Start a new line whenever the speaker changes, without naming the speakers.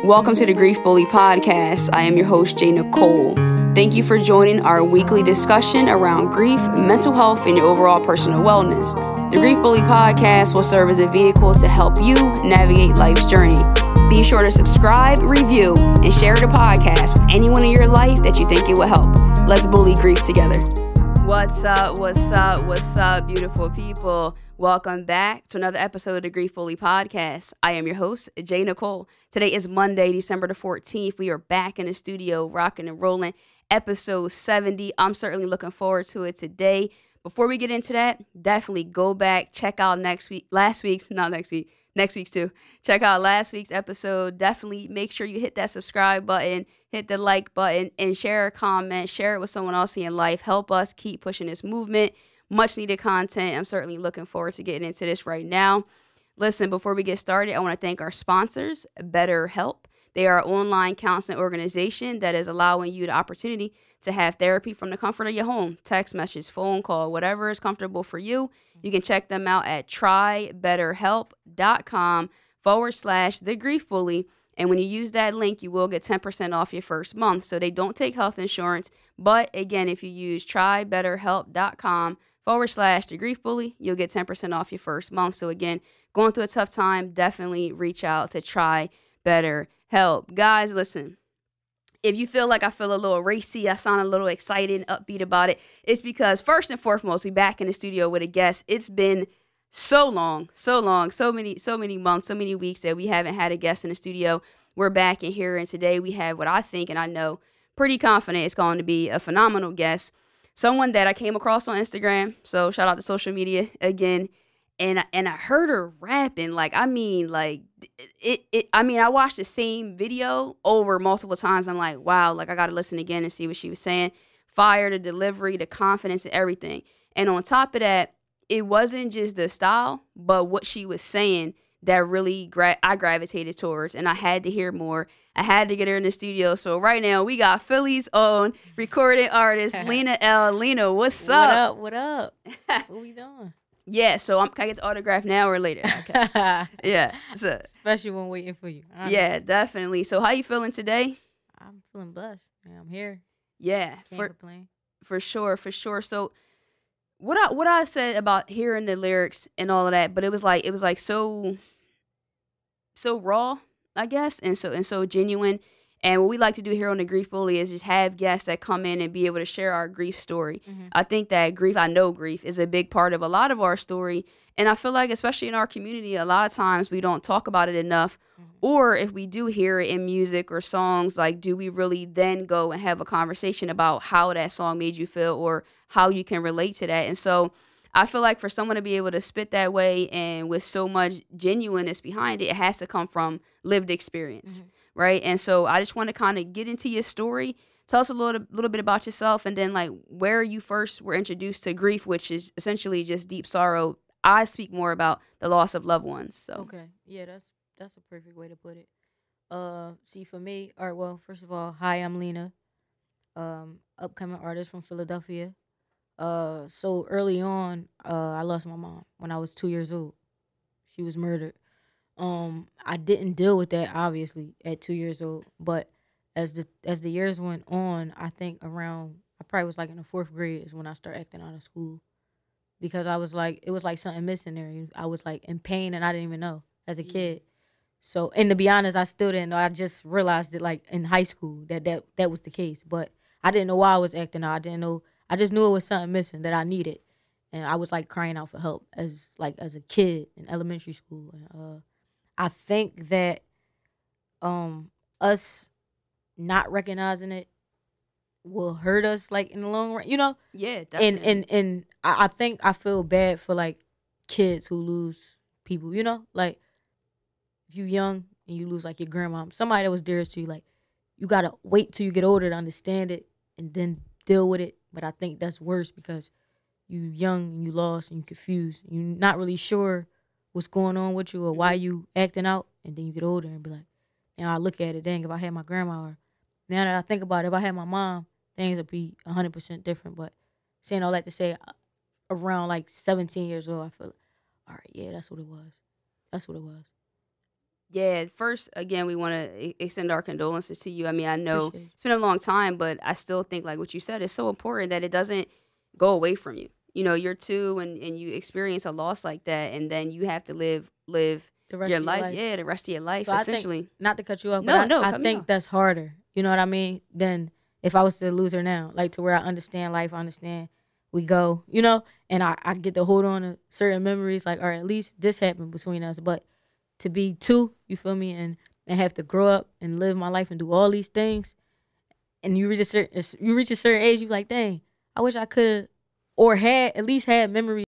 Welcome to the Grief Bully podcast. I am your host, J.Nicole. Thank you for joining our weekly discussion around grief, mental health, and your overall personal wellness. The Grief Bully podcast will serve as a vehicle to help you navigate life's journey. Be sure to subscribe, review, and share the podcast with anyone in your life that you think it will help. Let's bully grief together. What's up, beautiful people? Welcome back to another episode of the Grief Bully podcast. I am your host, J.Nicole. Today is Monday, December the 14th. We are back in the studio, rocking and rolling, episode 70. I'm certainly looking forward to it today. Before we get into that, definitely go back, check out next week's too. Check out last week's episode. Definitely make sure you hit that subscribe button, hit the like button, and share a comment. Share it with someone else in your life. Help us keep pushing this movement. Much needed content. I'm certainly looking forward to getting into this right now. Listen, before we get started, I want to thank our sponsors, BetterHelp. They are an online counseling organization that is allowing you the opportunity to have therapy from the comfort of your home. Text message, phone call, whatever is comfortable for you. You can check them out at trybetterhelp.com/thegriefbully. And when you use that link, you will get 10% off your first month. So they don't take health insurance. But again, if you use trybetterhelp.com/thegriefbully, you'll get 10% off your first month. So again, going through a tough time, definitely reach out to Try Better Help. Guys, listen. If you feel like I feel a little racy, I sound a little excited and upbeat about it, it's because first and foremost, we back in the studio with a guest. It's been so long, so many months, so many weeks that we haven't had a guest in the studio. We're back in here, and today we have what I think and I know pretty confident it's going to be a phenomenal guest. Someone that I came across on Instagram, so shout out to social media again. And I heard her rapping, I watched the same video over multiple times. I'm like, wow, I got to listen again and see what she was saying. Fire, the delivery, the confidence, and everything. And on top of that, it wasn't just the style, but what she was saying that really I gravitated towards, and I had to hear more. I had to get her in the studio. So right now, we got Philly's own recording artist, Lena L. Lena, what's up?
What up? What we doing?
Yeah, so can I get the autograph now or later? Okay. Yeah. So,
especially when waiting for you. Honestly.
Yeah, definitely. So how you feeling today?
I'm feeling blessed. Yeah, I'm here.
Yeah.
Can't complain.
For sure. So what I said about hearing the lyrics and all of that, but it was like so raw, I guess, and so genuine. And what we like to do here on the Grief Bully is just have guests that come in and be able to share our grief story. Mm-hmm. I think that I know grief is a big part of a lot of our story. And I feel like, especially in our community, a lot of times we don't talk about it enough. Mm-hmm. Or if we do hear it in music or songs, do we really then go and have a conversation about how that song made you feel or how you can relate to that? And so I feel like for someone to be able to spit that way and with so much genuineness behind it, it has to come from lived experience. Mm-hmm. Right. And so I just want to kind of get into your story. Tell us a little bit about yourself, and then where you first were introduced to grief, which is essentially just deep sorrow. I speak more about the loss of loved ones. So
okay. Yeah, that's a perfect way to put it. See, for me, all right, well, first of all, hi, I'm Lena. Upcoming artist from Philadelphia. So early on, I lost my mom when I was 2 years old. She was murdered. I didn't deal with that obviously at 2 years old, but as the years went on, I think I probably was in the 4th grade is when I started acting out of school, because it was like something missing there. I was in pain and I didn't even know as a kid. So, and to be honest, I still didn't know. I just realized it in high school that was the case, but I didn't know why I was acting out. I didn't know. I just knew it was something missing that I needed, and I was crying out for help as a kid in elementary school. And I think that us not recognizing it will hurt us in the long run,
Yeah, definitely.
And I think I feel bad for kids who lose people, if you young and you lose your grandma, somebody that was dearest to you, you gotta wait till you get older to understand it and then deal with it. But I think that's worse because you young and you lost and you confused. You're not really sure what's going on with you or why you acting out, and then you get older and be like, now I look at it, dang, if I had my grandma, or now that I think about it, if I had my mom, things would be 100% different. But saying all that to say, around 17 years old, I feel all right, yeah, that's what it was.
Yeah, first, again, we want to extend our condolences to you. I mean, I know
Appreciate
it's been a long time, but I still think, like what you said, it's so important that it doesn't go away from you. You know, you're two, and you experience a loss like that, and then you have to live
the rest
your
of your
life.
life.
Yeah, the rest of your life,
So I think,
essentially.
not to cut you off, but
No, no,
I
cut me off.
think that's harder. You know what I mean? Than if I was to lose her now, like to where I understand life, I understand we go, you know, and I get to hold on to certain memories, like, or at least this happened between us. But to be two, you feel me, and have to grow up and live my life and do all these things, and you reach a certain age, you like, dang, I wish I could have, or had at least had memories